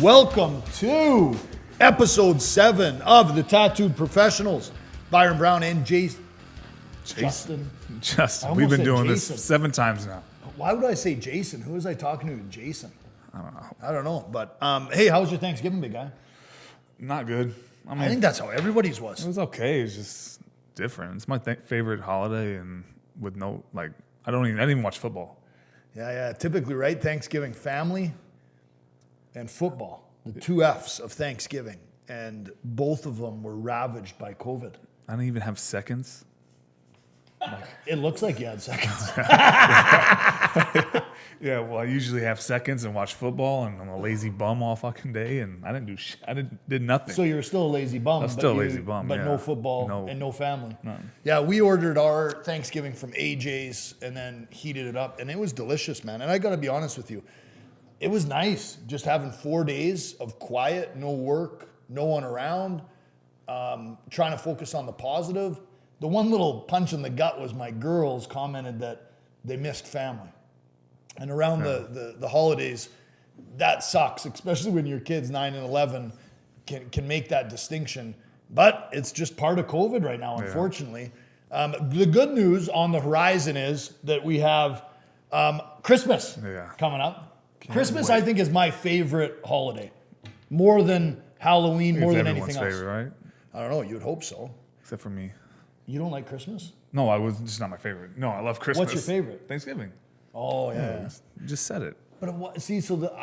Welcome to episode 7 of the Tattooed Professionals. Byron Brown and Justin. We've been doing Jason. this 7 times now. Why would I say Jason? Who was I talking to? Jason. I don't know. But hey, how was your Thanksgiving, big guy? Not good. I think that's how everybody's was. It was okay. It's just different. It's my favorite holiday, and with no I didn't even watch football. Yeah. Typically, right? Thanksgiving, family, and football. The 2 F's of Thanksgiving. And both of them were ravaged by COVID. I didn't even have seconds. It looks like you had seconds. Yeah, well, I usually have seconds and watch football, and I'm a lazy bum all fucking day, and I didn't do shit. Did nothing. So you're still a lazy bum. I'm still a lazy bum, But yeah. no football No. and no family. None. Yeah, we ordered our Thanksgiving from AJ's and then heated it up, and it was delicious, man. And I got to be honest with you, it was nice just having 4 days of quiet, no work, no one around, trying to focus on the positive. The one little punch in the gut was my girls commented that they missed family. And around the holidays, that sucks, especially when your kids 9 and 11 can make that distinction. But it's just part of COVID right now, unfortunately. The good news on the horizon is that we have Christmas coming up. Christmas, I think, is my favorite holiday. More than Halloween, more than anything else. Everyone's favorite, right? I don't know. You'd hope so. Except for me. You don't like Christmas? No, it's just not my favorite. No, I love Christmas. What's your favorite? Thanksgiving. Oh, yeah. You just said it. But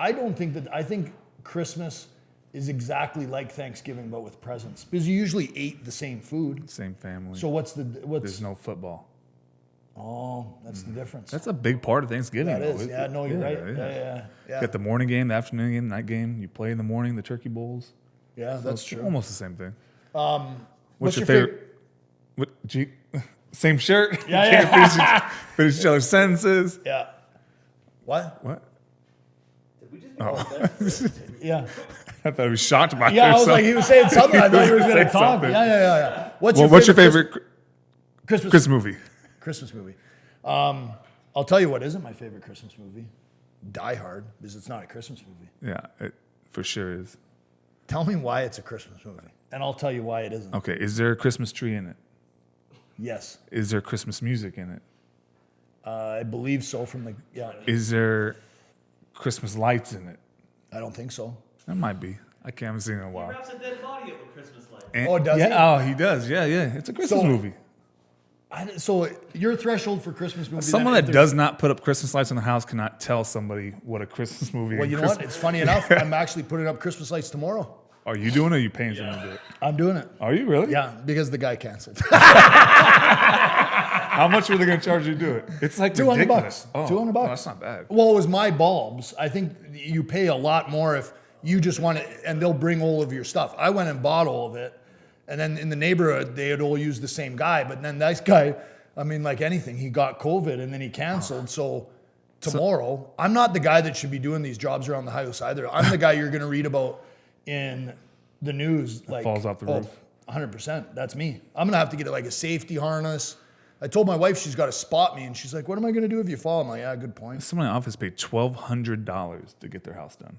I think Christmas is exactly like Thanksgiving, but with presents. Because you usually ate the same food. Same family. So There's no football. Oh, that's the difference. That's a big part of Thanksgiving. That is. Yeah, no, you're right. Yeah. You got the morning game, the afternoon game, the night game. You play in the morning, the turkey bowls. Yeah, So that's it's true. almost the same thing. What's your favorite? Same shirt? Yeah. You can't finish each other's sentences. Yeah. What? What? Did we just Yeah. I thought he was shocked by Yeah, I was yourself. like, he was saying something. I thought you were going to Say talk. something. Yeah. What's your favorite Christmas movie? Christmas movie? I'll tell you what isn't my favorite Christmas movie. Die Hard, because it's not a Christmas movie. Yeah, it for sure is. Tell me why it's a Christmas movie, and I'll tell you why it isn't. Okay, is there a Christmas tree in it? Yes. Is there Christmas music in it? I believe so from the, Is there Christmas lights in it? I don't think so. That might be. I haven't seen it in a He while. wraps a dead body up with Christmas lights. Oh, does he? Oh, he does. Yeah. It's a Christmas So- movie. So your threshold for Christmas movie. Someone then, that does not put up Christmas lights in the house cannot tell somebody what a Christmas movie Well, and you know Christmas. what? It's funny enough. I'm actually putting up Christmas lights tomorrow. Are you doing it or are you paying someone to do it? I'm doing it. Are you really? Yeah, because the guy canceled. How much were they going to charge you to do it? It's like $200. ridiculous. Oh, $200. oh, that's not bad. Well, it was my bulbs. I think you pay a lot more if you just want it, and they'll bring all of your stuff. I went and bought all of it, and then in the neighborhood, they had all used the same guy. But then this guy, I mean, like anything, he got COVID, and then he canceled. So tomorrow, I'm not the guy that should be doing these jobs around the house either. I'm the guy you're going to read about in the news. Like falls off the roof. 100%. That's me. I'm going to have to get like a safety harness. I told my wife she's got to spot me, and she's like, what am I going to do if you fall? I'm like, yeah, good point. Someone in the office paid $1,200 to get their house done.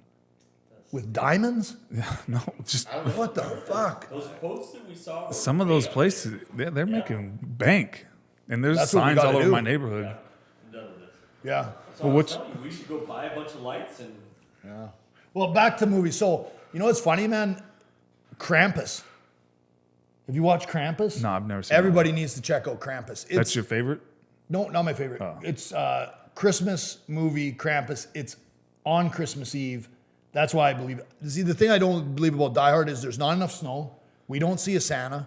With diamonds? Yeah, no, just What the fuck? Those quotes that we saw. Were some of those places, they're making bank. And there's That's what we signs gotta all over do. my neighborhood. I'm done with this. Yeah. So Well, I was what's- telling you, we should go buy a bunch of lights and. Yeah. Well, back to movies. So, you know what's funny, man? Krampus. Have you watched Krampus? No, I've never seen Everybody needs to check out Krampus. That's your favorite? No, not my favorite. Oh. It's Christmas movie, Krampus. It's on Christmas Eve. That's why I believe it. See, the thing I don't believe about Die Hard is there's not enough snow. We don't see a Santa.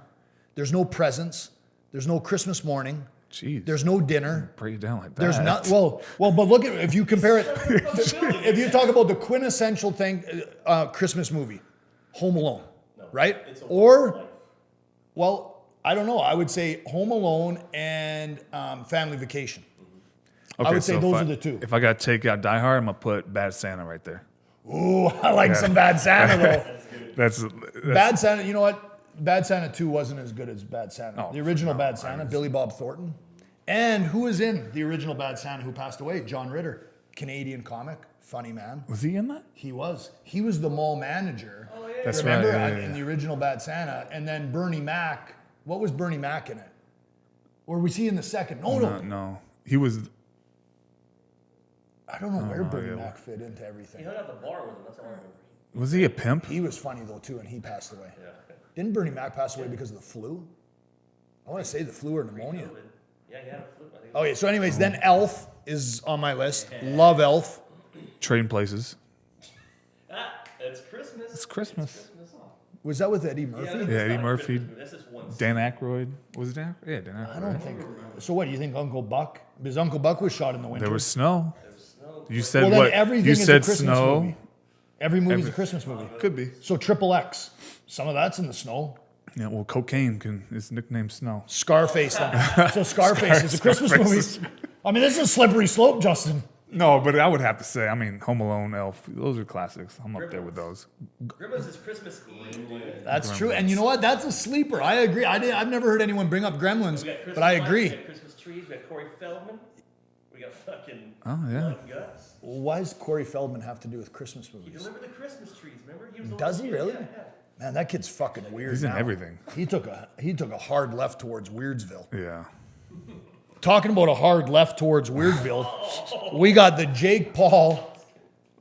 There's no presents. There's no Christmas morning. Jeez. There's no dinner. Break it down like that. There's not well, but look at if you compare it. If you talk about the quintessential thing, Christmas movie, Home Alone, right? It's a Or, life. well, I don't know. I would say Home Alone and Family Vacation. Okay, I would say so those if are the two. If I got to take out Die Hard, I'm going to put Bad Santa right there. Ooh, I like some Bad Santa though. That's Bad Santa. You know what? Bad Santa 2 wasn't as good as Bad Santa. Oh, The original no, Bad Santa, Billy Bob Thornton. And who is in the original Bad Santa who passed away? John Ritter, Canadian comic, Funny man. Was he in that? He was. He was the mall manager. Oh, yeah. That's Remember right. Yeah, in the original Bad Santa, and then Bernie Mac. What was Bernie Mac in it? Or was he in the second? No. He was. I don't know where Bernie yeah. Mac fit into He everything. hung out the bar with him. That's all I remember. Was he a pimp? He was funny though too, and he passed away. Yeah. Didn't Bernie Mac pass away because of the flu? I want to say the flu or pneumonia. COVID. Yeah, he had a flu. I think. Okay, so anyways, then Elf is on my list. Love Elf. Trading places. It's Christmas. It's Christmas. Christmas. Was that with Eddie Murphy? this Yeah, is Eddie not a Murphy. Christmas movie. This is one. Dan Aykroyd. Was it Dan? Yeah, Dan Aykroyd. I don't think. So what do you think, Uncle Buck? Because Uncle Buck was shot in the winter. There was snow. There was snow. You said well, then what? everything You is a said Christmas snow. movie. Every movie's a Christmas movie. Could be. So Triple X. Some of that's in the snow. Yeah. Well, cocaine is nicknamed Snow. Scarface. Then. So Scarface is a Christmas Scarface movie. I mean, this is a slippery slope, Justin. No, but I would have to say, I mean, Home Alone, Elf, those are classics. I'm up there with those. Grandma's is Christmas Eve, dude. That's true. And you know what? That's a sleeper. I agree. I've never heard anyone bring up Gremlins, We got Christmas but I lights, agree. We got Christmas trees. We got Corey Feldman. We got fucking. Oh, yeah. Blood and Guts. Why does Corey Feldman have to do with Christmas He movies? delivered the Christmas trees. Remember? He was the Does little he kid. really? Yeah, yeah. Man, that kid's fucking weird. He's in now. everything. He took a hard left towards Weirdsville. Yeah. Talking about a hard left towards Weirdville, we got the Jake Paul,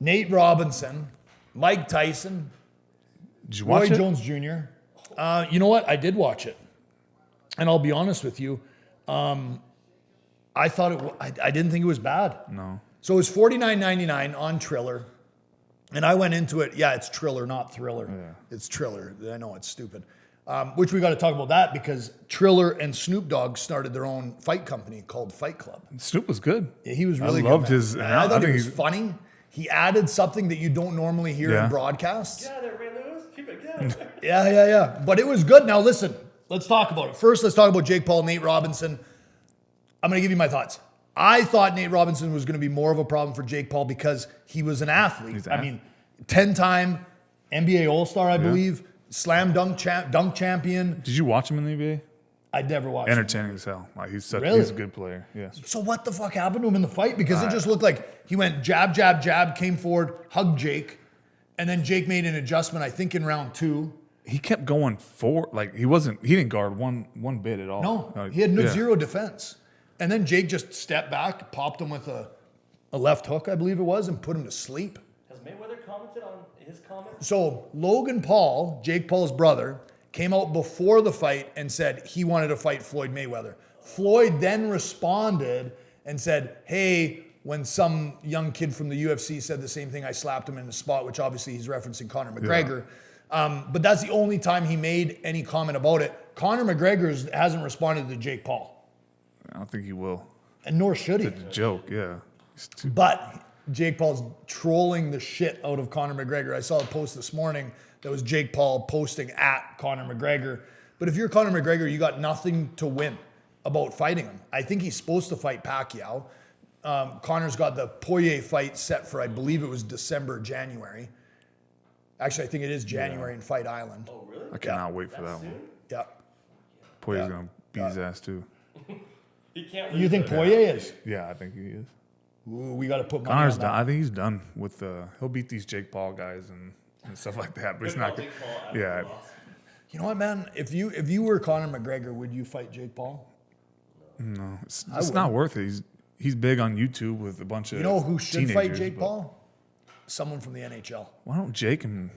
Nate Robinson, Mike Tyson, Did you Roy watch it? Jones Jr. You know what? I did watch it, and I'll be honest with you. I thought I didn't think it was bad. No. So it was $49.99 on Triller, and I went into it. Yeah, it's Triller, not Thriller. Yeah. It's Triller. I know it's stupid. Which we got to talk about that because Triller and Snoop Dogg started their own fight company called Fight Club. Snoop was good. He was really I good. loved man. his. I thought think he was he's- funny. He added something that you don't normally hear Yeah. in broadcasts. Get out of there, Ray Lewis. Keep it going. Yeah. But it was good. Now listen, let's talk about it. First, let's talk about Jake Paul, Nate Robinson. I'm going to give you my thoughts. I thought Nate Robinson was going to be more of a problem for Jake Paul because he was an athlete. He's an I mean, 10-time NBA All-Star, I believe, slam dunk champion. Did you watch him in the NBA? I'd never watched him. Entertaining as hell. Like he's Really? he's a good player. Yeah. So what the fuck happened to him in the fight? Because it just looked like he went jab, jab, jab, came forward, hugged Jake, and then Jake made an adjustment, I think in round 2. He kept going forward. Like he didn't guard one bit at all. No, Like, he had yeah. zero defense. And then Jake just stepped back, popped him with a left hook, I believe it was, and put him to sleep. Has Mayweather commented on his comment? So Logan Paul, Jake Paul's brother, came out before the fight and said he wanted to fight Floyd Mayweather. Floyd then responded and said, hey, when some young kid from the UFC said the same thing, I slapped him in the spot, which obviously he's referencing Conor McGregor. But that's the only time he made any comment about it. Conor McGregor hasn't responded to Jake Paul, I don't think he will. and nor should he. It's a joke. Yeah. He's too- But Jake Paul's trolling the shit out of Conor McGregor. I saw a post this morning that was Jake Paul posting at Conor McGregor. But if you're Conor McGregor, you got nothing to win about fighting him. I think he's supposed to fight Pacquiao. Conor's got the Poirier fight set for, I believe it was December, January. Actually, I think it is January in Fight Island. Oh, really? I cannot wait for that one. Yeah. Poirier's gonna beat his ass too. He can't You lose think though. Poirier is? Yeah, I think he is. Ooh, we got to put money Connor's on done. that. I think he's done with he'll beat these Jake Paul guys and stuff like that. But he's not Jake gonna. Paul after Yeah. the loss. You know what, man? If you were Conor McGregor, would you fight Jake Paul? No, it's would. not worth it. He's big on YouTube with a bunch of. You know who should fight teenagers, Jake but Paul? Someone from the NHL. Why don't Jake and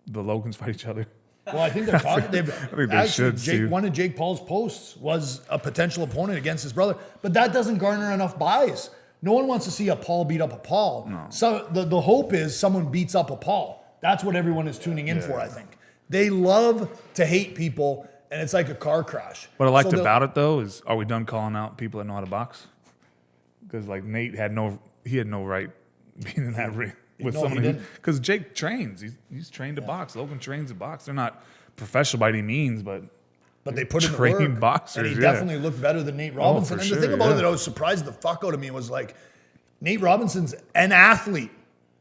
the Logans fight each other? Well, I think they're talking. think they should, too. One of Jake Paul's posts was a potential opponent against his brother, but that doesn't garner enough buys. No one wants to see a Paul beat up a Paul. No. So the hope is someone beats up a Paul. That's what everyone is tuning in for, I think. They love to hate people, and it's like a car crash. What I liked So about it though is, are we done calling out people that know how to box? Because like Nate had no right being in that ring with No, he someone who. didn't. Because Jake trains. He's trained to box. Logan trains to box. They're not professional by any means, but But they put in the trained work. boxers, and he yeah. definitely looked better than Nate Robinson. for And the sure, thing about it yeah. that I was surprised the fuck out of me was like, Nate Robinson's an athlete.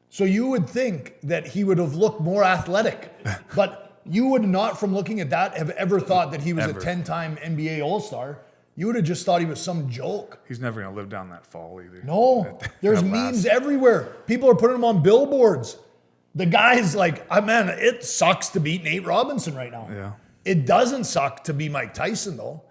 So you would think that he would have looked more athletic. But you would not, from looking at that, have ever thought that he was Ever. a 10-time NBA All-Star. You would have just thought he was some joke. He's never gonna live down that fall either. No, there's That memes last- everywhere. People are putting him on billboards. The guy's like, man, it sucks to beat Nate Robinson right now. Yeah. It doesn't suck to be Mike Tyson, though.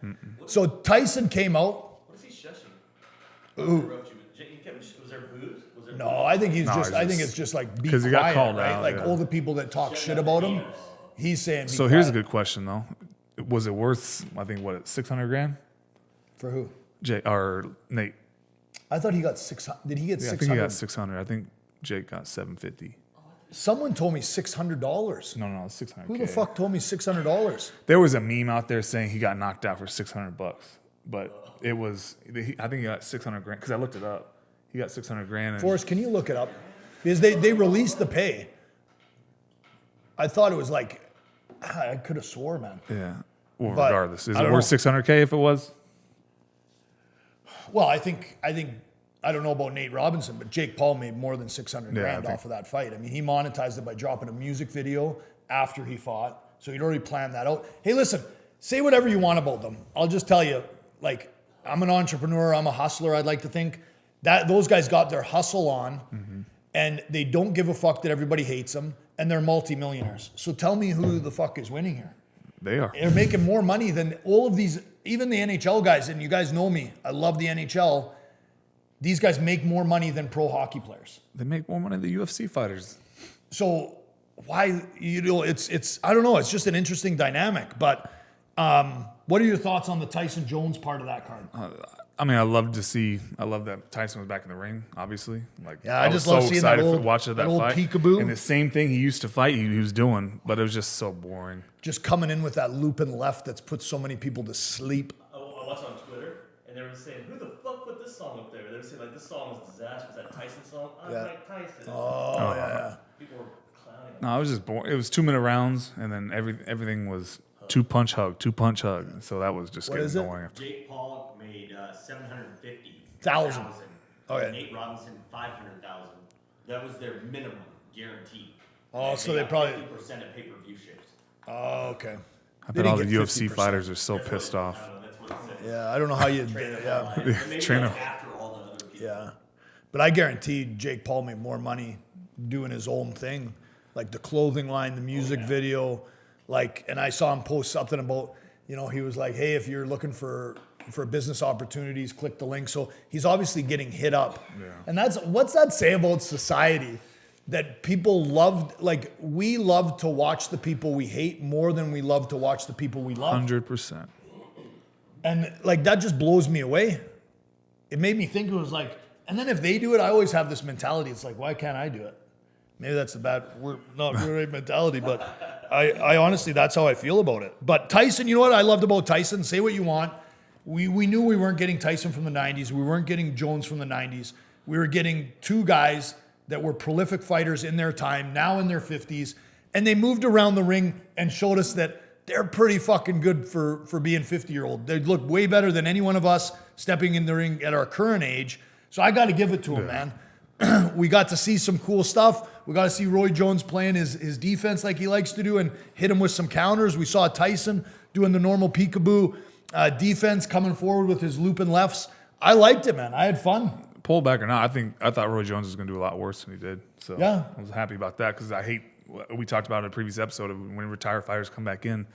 So Tyson came out. What is he shushing? Ooh. Was there booze? Was there No, I think he's No, just, it's I think just- it's just like be 'cause he got quiet, called right? out, Like yeah. all the people that talk shit about him, he's saying be So here's a quiet. good question though. Was it worth? I think what 600 grand? For who? Jay or Nate? I thought he got 600. Did he get Yeah, I 600? think he got 600. I think Jake got 750. Someone told me $600. No, 600. Who the fuck told me $600? There was a meme out there saying he got knocked out for $600, but it was. I think he got 600 grand because I looked it up. He got 600 grand. And Forrest, can you look it up? Because they released the pay. I thought it was like, I could have swore, man. yeah. Well, But, regardless, is I it don't worth know. 600K if it was? Well, I think I don't know about Nate Robinson, but Jake Paul made more than 600 Yeah, I grand think- off of that fight. I mean, he monetized it by dropping a music video after he fought. So he'd already planned that out. Hey, listen, say whatever you want about them. I'll just tell you, like, I'm an entrepreneur, I'm a hustler, I'd like to think. That those guys got their hustle on and they don't give a fuck that everybody hates them and they're multimillionaires. So tell me who the fuck is winning here. They are. They're making more money than all of these, even the NHL guys, and you guys know me. I love the NHL. These guys make more money than pro hockey players. They make more money than the UFC fighters. So why, it's I don't know, it's just an interesting dynamic. But what are your thoughts on the Tyson Jones part of that card? I mean, I love that Tyson was back in the ring, obviously. Like, Yeah, I just love seeing that excited old- to watch that that old fight. peekaboo. And the same thing he used to fight, he was doing, but it was just so boring. Just coming in with that loop and left that's put so many people to sleep. I watched on Twitter, and they were saying, "Who the fuck put this song up there?" They were saying like, "This song is disastrous." That Tyson song. I'm Yeah. Mike Tyson. Oh, yeah. People were clowning. No, it was just boring. It was 2-minute rounds, and then everything was two punch hug. So that was just What getting is it? annoying. Jake Paul made 750,000. Thousand. Okay. Nate Robinson 500,000. That was their minimum guarantee. Oh, And so they got probably- 50% of pay-per-view shares. Oh, okay. I They bet all the didn't get UFC 50%. fighters are so That's what pissed it- off. I don't know, that's what it said. Yeah, I don't know how you, Train them yeah. all in. And maybe train like them. after all the other people. Yeah. But I guarantee Jake Paul made more money doing his own thing. Like the clothing line, the music video. Like, and I saw him post something about, he was like, hey, if you're looking for business opportunities, click the link. So he's obviously getting hit up. Yeah. And what's that say about society? That people loved, like, we love to watch the people we hate more than we love to watch the people we love. 100%. And like that just blows me away. It made me think it was like, and then if they do it, I always have this mentality. It's like, why can't I do it? Maybe that's not the right mentality, but I honestly, that's how I feel about it. But Tyson, you know what I loved about Tyson? Say what you want. We knew we weren't getting Tyson from the 90s. We weren't getting Jones from the 90s. We were getting two guys that were prolific fighters in their time, now in their 50s. And they moved around the ring and showed us that they're pretty fucking good for being 50-year-old. They look way better than any one of us stepping in the ring at our current age. So I got to give it to him, man. We got to see some cool stuff. We got to see Roy Jones playing his defense like he likes to do and hit him with some counters. We saw Tyson doing the normal peekaboo defense, coming forward with his looping lefts. I liked it, man. I had fun. Pull back or not, I thought Roy Jones was going to do a lot worse than he did. So Yeah. I was happy about that because we talked about in a previous episode of when retired fighters come back in,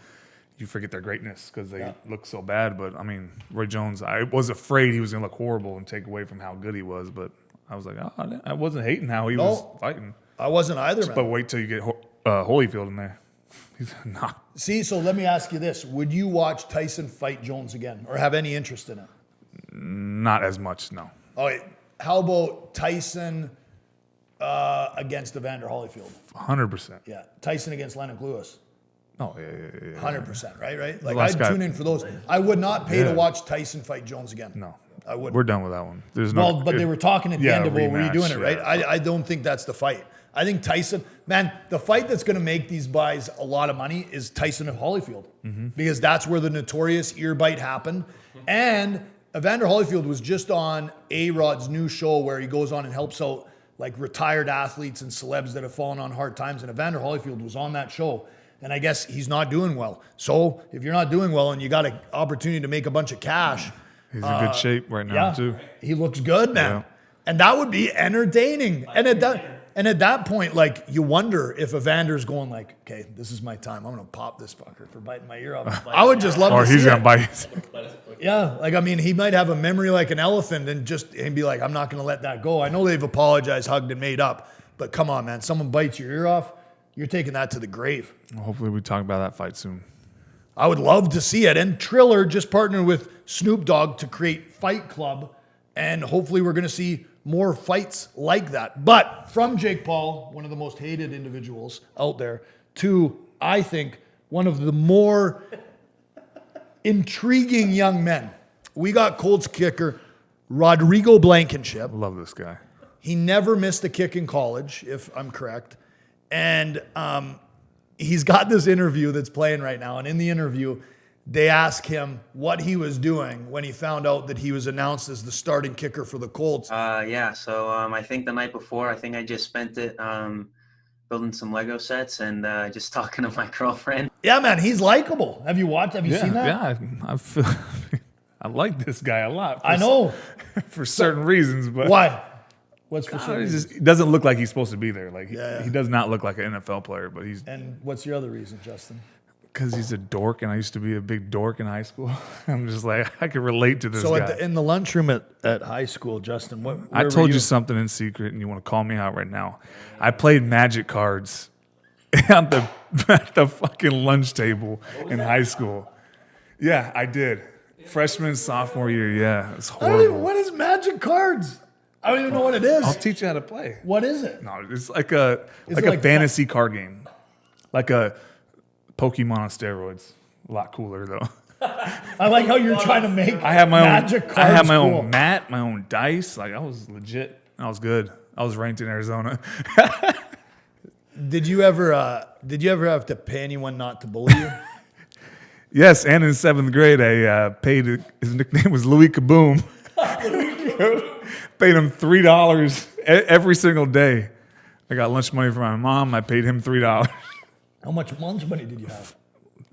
you forget their greatness because they look so bad. But I mean, Roy Jones, I was afraid he was going to look horrible and take away from how good he was. But I was like, I wasn't hating how he was fighting. I wasn't either, man. But wait till you get Holyfield in there. He's not. See, so let me ask you this. Would you watch Tyson fight Jones again or have any interest in it? Not as much, no. All right. How about Tyson against Evander Holyfield? 100%. Yeah. Tyson against Lennox Lewis? Oh, yeah. 100%, right? Like, last I'd guy- tune in for those. I would not pay to Yeah. watch Tyson fight Jones again. No. I wouldn't. We're done with that one. There's no. Well, but they were talking at the yeah, end of, well, were you rematch, doing it, right? yeah. I don't think that's the fight. I think Tyson, man, the fight that's going to make these guys a lot of money is Tyson and Holyfield because that's where the notorious ear bite happened. And Evander Holyfield was just on A-Rod's new show where he goes on and helps out like retired athletes and celebs that have fallen on hard times. And Evander Holyfield was on that show. And I guess he's not doing well. So if you're not doing well and you got an opportunity to make a bunch of cash, He's in good shape right now, too. he looks good, man. Yeah. And that would be entertaining. And at that point, like, you wonder if Evander's going like, okay, this is my time. I'm going to pop this fucker for biting my ear off. I would just love Or to see he's going to it. bite. Yeah, like, I mean, he might have a memory like an elephant and be like, I'm not going to let that go. I know they've apologized, hugged, and made up. But come on, man. Someone bites your ear off, you're taking that to the grave. Well, hopefully we talk about that fight soon. I would love to see it. And Triller just partnered with Snoop Dogg to create Fight Club. And hopefully we're going to see more fights like that. But from Jake Paul, one of the most hated individuals out there, to, I think, one of the more intriguing young men. We got Colts kicker Rodrigo Blankenship. Love this guy. He never missed a kick in college, if I'm correct. And he's got this interview that's playing right now. And in the interview, they ask him what he was doing when he found out that he was announced as the starting kicker for the Colts. So I think the night before, I think I just spent it building some Lego sets and just talking to my girlfriend. Yeah, man, he's likable. Have you watched? Have you seen that? Yeah, I like this guy a lot. I know. For certain reasons, but Why? What's for certain? he doesn't look like he's supposed to be there. Like Yeah. he does not look like an NFL player, but he's And what's your other reason, Justin? because he's a dork, and I used to be a big dork in high school. I'm just like I can relate to this So guy. in the lunchroom at high school, Justin, where I were told you something in secret, and you want to call me out right now. I played Magic cards at the fucking lunch table in high school. Yeah, I did. Freshman, sophomore year. Yeah, it's horrible. What is Magic Cards? I don't even know what it is. I'll teach you how to play. What is it? No, it's like a Is it a like fantasy card game, like a Pokemon on steroids. A lot cooler though. I like how you're trying to make I have my Magic own. Cards I have my cool. own mat, my own dice. Like I was legit. I was good. I was ranked in Arizona. Did you ever have to pay anyone not to bully you? Yes, and in 7th grade, I paid. His nickname was Louis Kaboom. Paid him $3 every single day. I got lunch money from my mom. I paid him $3. How much lunch money did you have?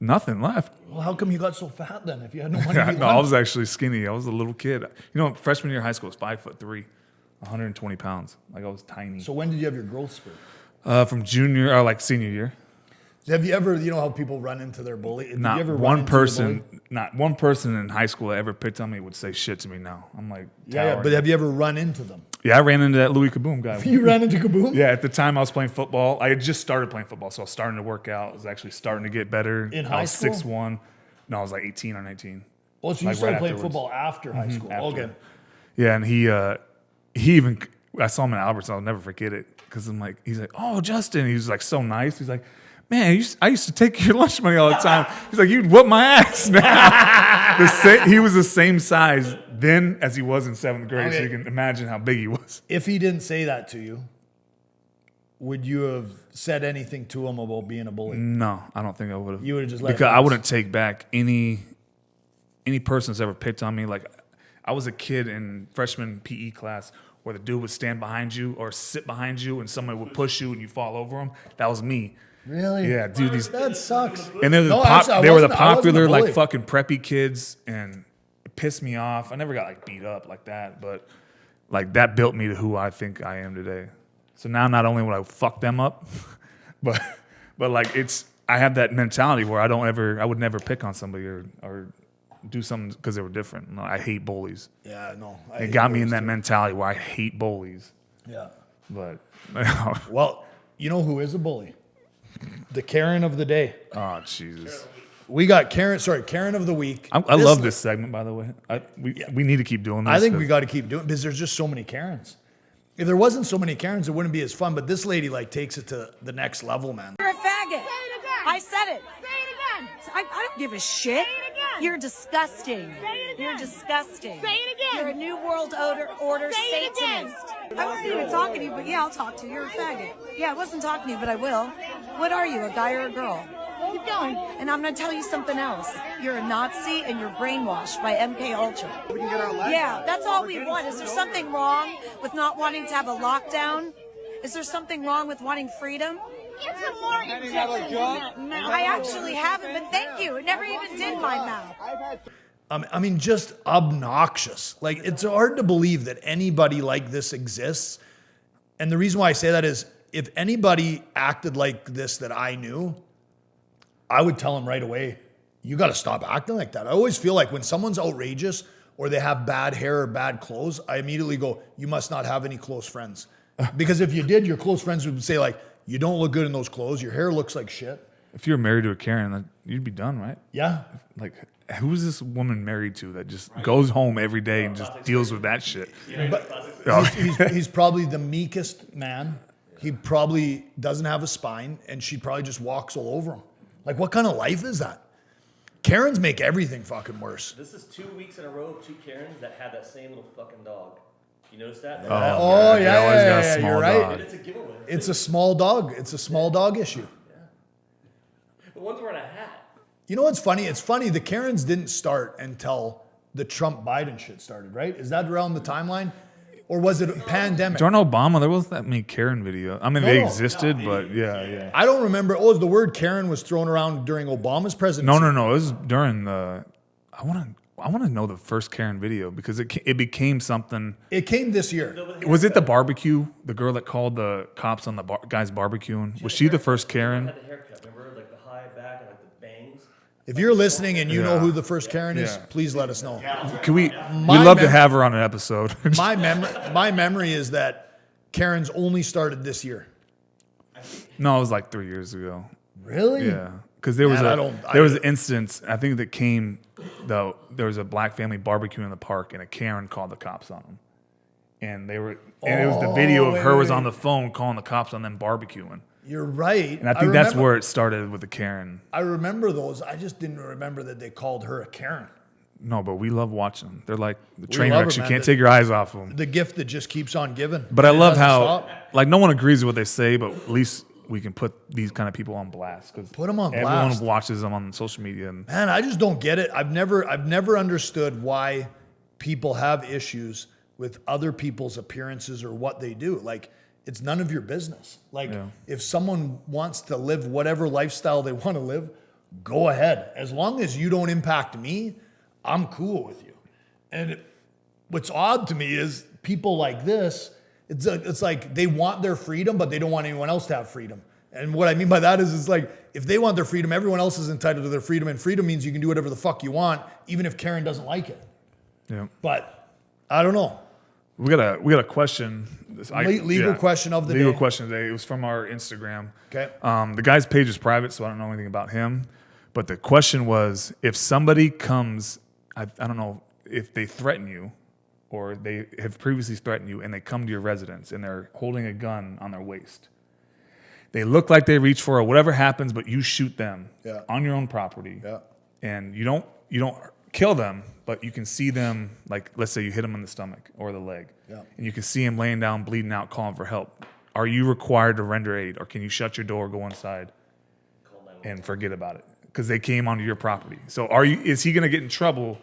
Nothing left. Well, how come you got so fat then? If you had no money to eat No, I lunch? was actually skinny. I was a little kid. You know, freshman year of high school, I was 5'3", 120 pounds. Like I was tiny. So when did you have your growth spurt? From junior or like senior year. Have you ever, you know how people run into their bully? Did you Not ever run one into your person. bully? Not one person in high school that ever picked on me would say shit to me now. I'm like, Yeah, towering. but have you ever run into them? Yeah, I ran into that Louis Kaboom guy. You ran into Kaboom? Yeah, at the time I was playing football. I had just started playing football, so I was starting to work out. I was actually starting to get better. In I high was school? 6'1". No, I was like 18 or 19. Oh, so you Like, started right playing afterwards. football after high school. after. Okay. Yeah, and he even I saw him in Albertson. I'll never forget it because I'm like, he's like, oh Justin. He was like so nice. He's like, man, I used to take your lunch money all the time. He's like, you'd whoop my ass now. He was the same size then as he was in 7th grade, so Okay. you can imagine how big he was. If he didn't say that to you, would you have said anything to him about being a bully? No, I don't think I would have. You would have just let because it I pass. wouldn't take back any person that's ever picked on me. Like I was a kid in freshman PE class where the dude would stand behind you or sit behind you and somebody would push you and you fall over him. That was me. Really? Yeah, dude. That sucks. And they're No, actually, they were the I wasn't a popular bully. like fucking preppy kids, and it pissed me off. I never got like beat up like that, but like that built me to who I think I am today. So now not only would I fuck them up, but like I have that mentality where I would never pick on somebody or do something because they were different. No, I hate bullies. Yeah, no. It got me in that mentality where I hate bullies. Yeah. But Well, you know who is a bully? The Karen of the day. oh Jesus. We got Karen of the week. I love this segment, by the way. We need to keep doing this. I think we got to keep doing it because there's just so many Karens. If there wasn't so many Karens, it wouldn't be as fun. But this lady like takes it to the next level, man. You're a faggot. Say it again. I said it. Say it again. I don't give a shit. Say it again. You're disgusting. Say it again. You're disgusting. Say it again. You're a new world order Say it again. Satanist. I wasn't even talking to you, but yeah, I'll talk to you. You're a faggot. Yeah, I wasn't talking to you, but I will. What are you, a guy or a girl? Keep going. And I'm going to tell you something else. You're a Nazi and you're brainwashed by MK Ultra. We can get our life Yeah, back. that's all we We're want. getting Is there screwed over. something wrong with not wanting to have a lockdown? Is there something wrong with wanting freedom? Get some more injections in that mouth. I actually haven't, but thank you. It never even did my mouth. I mean, just obnoxious. Like, it's hard to believe that anybody like this exists. And the reason why I say that is if anybody acted like this that I knew, I would tell them right away, you got to stop acting like that. I always feel like when someone's outrageous or they have bad hair or bad clothes, I immediately go, you must not have any close friends. Because if you did, your close friends would say like, you don't look good in those clothes. Your hair looks like shit. If you're married to a Karen, you'd be done, right? Yeah. Like, who's this woman married to that just goes home every day and just deals with that shit? But he's probably the meekest man. He probably doesn't have a spine, and she probably just walks all over him. Like, what kind of life is that? Karens make everything fucking worse. This is 2 weeks in a row of two Karens that had that same little fucking dog. You notice that? Oh, They always got a yeah, small you're right. dog. It's a giveaway. It's a small dog. It's a small dog issue. The ones wearing a hat. You know what's funny? It's funny. The Karens didn't start until the Trump Biden shit started, right? Is that around the timeline? Or was it a pandemic? During Obama, there wasn't that many Karen video. I mean, they No. existed, but yeah. I don't remember. Oh, the word Karen was thrown around during Obama's presidency. No. It was during the. I want to know the first Karen video because it became something. It came this year. Was it the barbecue? The girl that called the cops on the guy's barbecuing? Was she the first Karen? Had the haircut, remember? Like the high back and like the bangs. If you're listening and you know Yeah. who the first Karen is, Yeah. please let us know. Can we? My We'd love to mem- have her on an episode. My memory is that Karen's only started this year. No, it was like 3 years ago. Really? Yeah, because there was Man, I there was an instance. I think that came though. There was a black family barbecue in the park, and a Karen called the cops on them. And they were, and it was the video of her was on the phone calling the cops on them barbecuing. You're right. And I think that's remember- where it started with the Karen. I remember those. I just didn't remember that they called her a Karen. No, but we love watching them. They're like the We train love wrecks. it, You man. can't take your eyes off them. The gift that just keeps on giving. But I And it love doesn't how, stop. like, no one agrees with what they say, but at least we can put these kind of people on blast because Put 'em on everyone blast. watches them on social media. And Man, I just don't get it. I've never understood why people have issues with other people's appearances or what they do. Like, it's none of your business. Like, Yeah. if someone wants to live whatever lifestyle they want to live, go ahead. As long as you don't impact me, I'm cool with you. And what's odd to me is people like this, it's like they want their freedom, but they don't want anyone else to have freedom. And what I mean by that is it's like, if they want their freedom, everyone else is entitled to their freedom. And freedom means you can do whatever the fuck you want, even if Karen doesn't like it. yeah, But I don't know. we got a question. Legal question of the legal day. question today. It was from our Instagram. Okay. The guy's page is private, so I don't know anything about him. But the question was, if somebody comes, I don't know if they threaten you or they have previously threatened you and they come to your residence and they're holding a gun on their waist. They look like they reach for it, whatever happens, but you shoot them on your own property. Yeah. And you don't kill them, but you can see them, like, let's say you hit them in the stomach or the leg. Yeah. And you can see them laying down, bleeding out, calling for help. Are you required to render aid, or can you shut your door, go inside, and forget about it? Because they came onto your property. So is he going to get in trouble?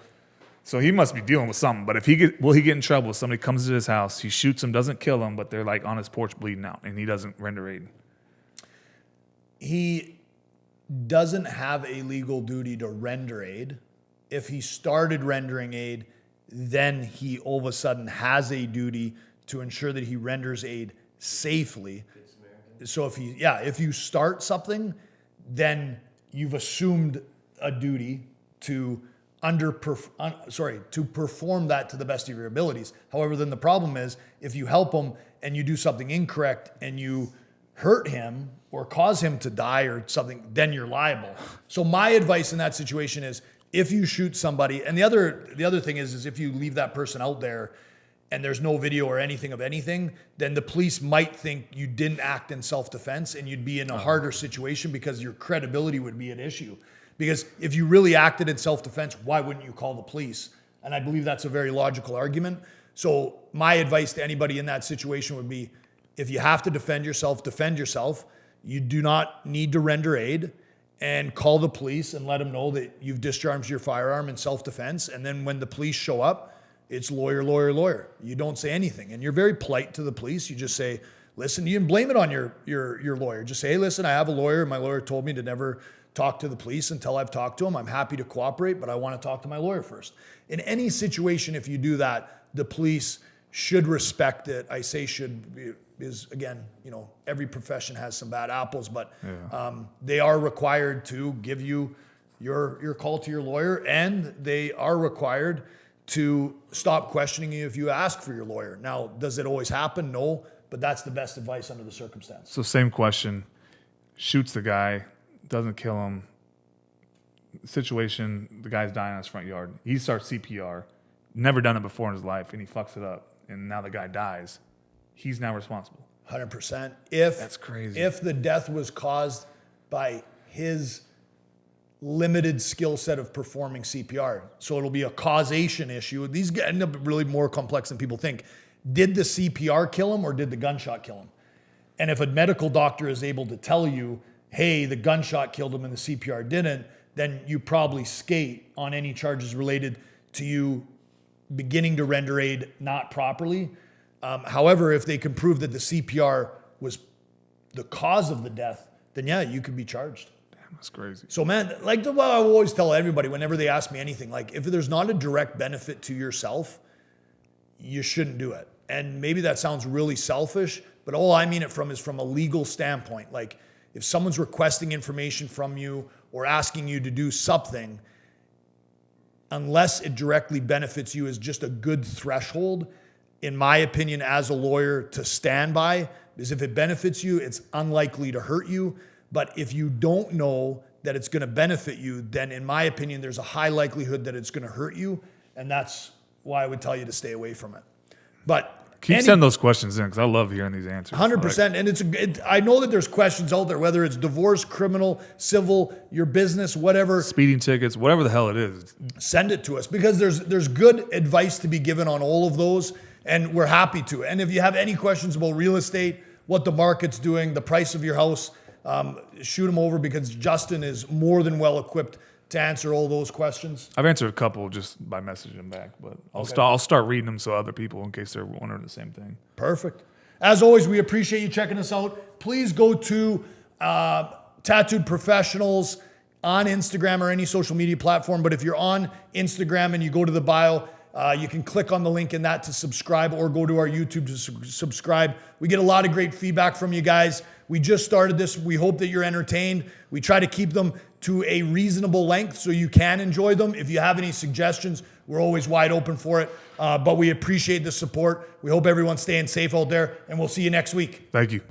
So he must be dealing with something. But will he get in trouble if somebody comes to his house, he shoots him, doesn't kill him, but they're like on his porch bleeding out, and he doesn't render aid? He doesn't have a legal duty to render aid. If he started rendering aid, then he all of a sudden has a duty to ensure that he renders aid safely. So if you start something, then you've assumed a duty to to perform that to the best of your abilities. However, then the problem is if you help him and you do something incorrect and you hurt him or cause him to die or something, then you're liable. So my advice in that situation is if you shoot somebody, and the other thing is if you leave that person out there and there's no video or anything of anything, then the police might think you didn't act in self-defense and you'd be in a harder situation because your credibility would be at issue. Because if you really acted in self-defense, why wouldn't you call the police? And I believe that's a very logical argument. So my advice to anybody in that situation would be, if you have to defend yourself, defend yourself. You do not need to render aid, and call the police and let them know that you've discharged your firearm in self-defense. And then when the police show up, it's lawyer, lawyer, lawyer. You don't say anything. And you're very polite to the police. You just say, listen, you can blame it on your lawyer. Just say, hey, listen, I have a lawyer. My lawyer told me to never talk to the police until I've talked to him. I'm happy to cooperate, but I want to talk to my lawyer first. In any situation, if you do that, the police should respect it. I say should is, again, every profession has some bad apples, but they are required to give you your call to your lawyer, and they are required to stop questioning you if you ask for your lawyer. Now, does it always happen? No, but that's the best advice under the circumstance. So same question. Shoots the guy, doesn't kill him. Situation, the guy's dying on his front yard. He starts CPR. Never done it before in his life, and he fucks it up. And now the guy dies. He's now responsible. 100%. That's crazy. If the death was caused by his limited skill set of performing CPR, so it'll be a causation issue. These end up really more complex than people think. Did the CPR kill him or did the gunshot kill him? And if a medical doctor is able to tell you, hey, the gunshot killed him and the CPR didn't, then you probably skate on any charges related to you beginning to render aid not properly. However, if they can prove that the CPR was the cause of the death, then yeah, you could be charged. Damn, that's crazy. So man, like what I always tell everybody whenever they ask me anything, like if there's not a direct benefit to yourself, you shouldn't do it. And maybe that sounds really selfish, but all I mean it from is from a legal standpoint. Like if someone's requesting information from you or asking you to do something, unless it directly benefits you, is just a good threshold, in my opinion, as a lawyer to stand by. Because if it benefits you, it's unlikely to hurt you. But if you don't know that it's going to benefit you, then in my opinion, there's a high likelihood that it's going to hurt you. And that's why I would tell you to stay away from it. But keep sending those questions in, because I love hearing these answers. 100%. And I know that there's questions out there, whether it's divorce, criminal, civil, your business, whatever. Speeding tickets, whatever the hell it is. Send it to us, because there's good advice to be given on all of those, and we're happy to. And if you have any questions about real estate, what the market's doing, the price of your house, shoot them over, because Justin is more than well equipped to answer all those questions. I've answered a couple just by messaging them back, but I'll start reading them so other people, in case they're wondering the same thing. Perfect. As always, we appreciate you checking us out. Please go to Tattooed Professionals on Instagram or any social media platform. But if you're on Instagram and you go to the bio, you can click on the link in that to subscribe, or go to our YouTube to subscribe. We get a lot of great feedback from you guys. We just started this. We hope that you're entertained. We try to keep them to a reasonable length so you can enjoy them. If you have any suggestions, we're always wide open for it. But we appreciate the support. We hope everyone's staying safe out there, and we'll see you next week. Thank you.